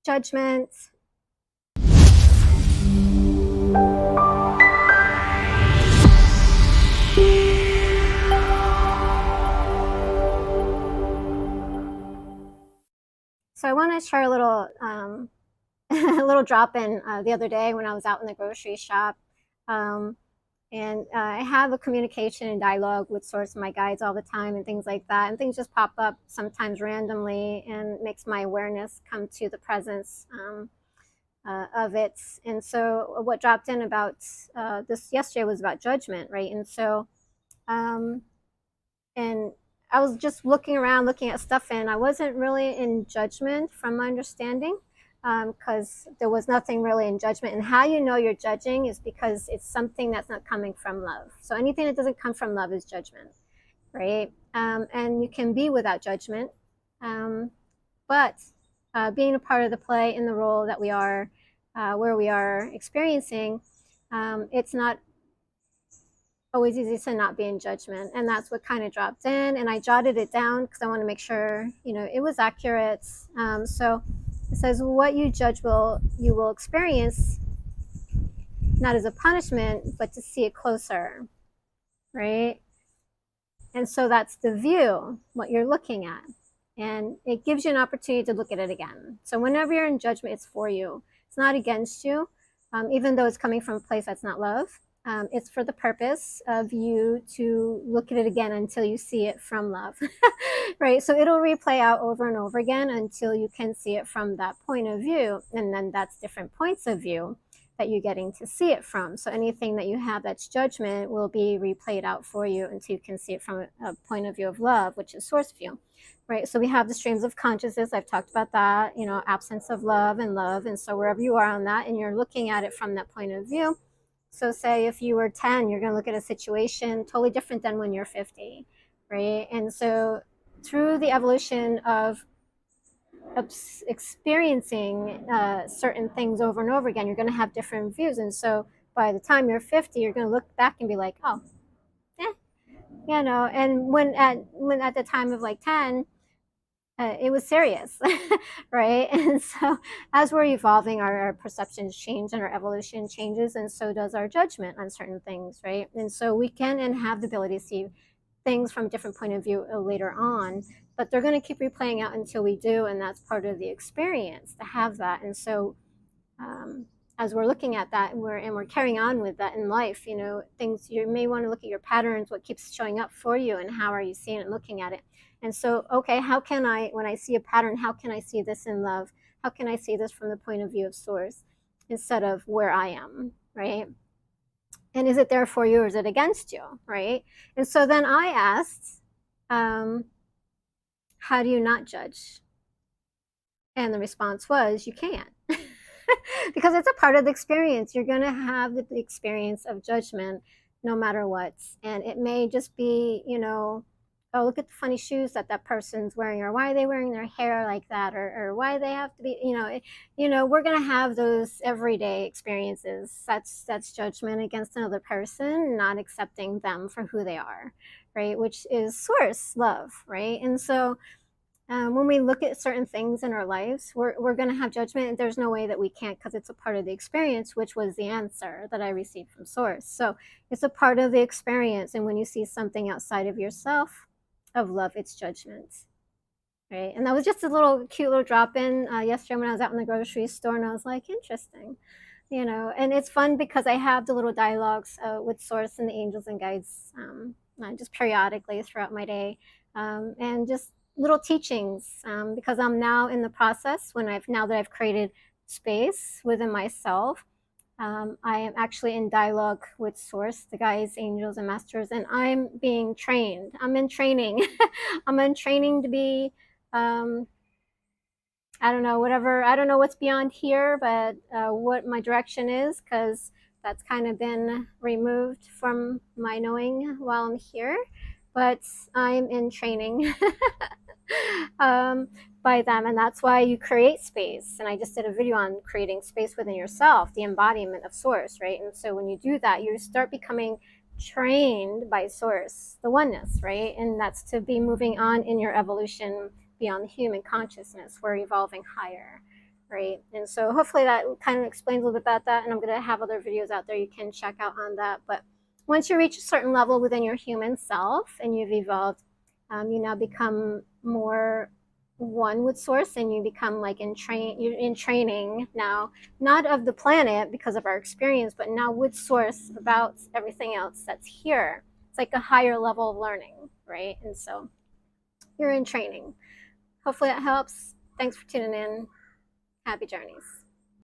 Judgment. So I want to share a little a little drop in the other day when I was out in the grocery shop. And I have a communication and dialogue with Source and my guides all the time and things like that. And things just pop up sometimes randomly and makes my awareness come to the presence of it. And so what dropped in about this yesterday was about judgment, right? And so, and I was just looking around, looking at stuff, and I wasn't really in judgment from my understanding, because there was nothing really in judgment. And how you know you're judging is because it's something that's not coming from love. So anything that doesn't come from love is judgment, right? And you can be without judgment, but being a part of the play in the role that we are, where we are experiencing, it's not always easy to not be in judgment. And that's what kind of dropped in, and I jotted it down because I want to make sure it was accurate. So it says, what you judge you will experience, not as a punishment, but to see it closer, right? And so that's the view, what you're looking at, and it gives you an opportunity to look at it again. So whenever you're in judgment, it's for you, it's not against you, even though it's coming from a place that's not love. It's for the purpose of you to look at it again until you see it from love, right? So it'll replay out over and over again until you can see it from that point of view. And then that's different points of view that you're getting to see it from. So anything that you have that's judgment will be replayed out for you until you can see it from a point of view of love, which is source view, right? So we have the streams of consciousness. I've talked about that, absence of love and love. And so wherever you are on that and you're looking at it from that point of view, so say if you were 10, you're going to look at a situation totally different than when you're 50, right? And so through the evolution of experiencing certain things over and over again, you're going to have different views. And so by the time you're 50, you're going to look back and be like, oh, and when at the time of like 10, it was serious, right? And so as we're evolving, our perceptions change and our evolution changes, and so does our judgment on certain things, right? And so we can and have the ability to see things from a different point of view later on, but they're going to keep replaying out until we do, and that's part of the experience to have that. And so as we're looking at that and we're carrying on with that in life, things, you may want to look at your patterns, what keeps showing up for you, and how are you seeing and looking at it. And so, okay, how can I, when I see a pattern, how can I see this in love? How can I see this from the point of view of source instead of where I am, right? And is it there for you or is it against you, right? And so then I asked, how do you not judge? And the response was, you can't. Because it's a part of the experience. You're going to have the experience of judgment no matter what. And it may just be, oh, look at the funny shoes that person's wearing, or why are they wearing their hair like that, or why they have to be, we're going to have those everyday experiences. That's judgment against another person, not accepting them for who they are, right? Which is source love, right? And so when we look at certain things in our lives, we're going to have judgment, and there's no way that we can't, because it's a part of the experience, which was the answer that I received from source. So it's a part of the experience. And when you see something outside of yourself of love, it's judgment, right? And that was just a cute little drop in yesterday when I was out in the grocery store, and I was like, interesting, and it's fun because I have the little dialogues with source and the angels and guides just periodically throughout my day, and just little teachings, because I'm now in the process, now that I've created space within myself, I am actually in dialogue with source, the guides, angels, and masters, and I'm being trained. I'm in training. I'm in training to be, I don't know, whatever. I don't know what's beyond here, but what my direction is, because that's kind of been removed from my knowing while I'm here. But I'm in training by them, and that's why you create space. And I just did a video on creating space within yourself, the embodiment of source, right? And so when you do that, you start becoming trained by source, the oneness, right? And that's to be moving on in your evolution beyond the human consciousness. We're evolving higher, right? And so hopefully that kind of explains a little bit about that. And I'm going to have other videos out there you can check out on that. But once you reach a certain level within your human self and you've evolved, you now become more one with source, and you become like you're in training now, not of the planet because of our experience, but now with source about everything else that's here. It's like a higher level of learning, right? And so you're in training. Hopefully that helps. Thanks for tuning in. Happy journeys.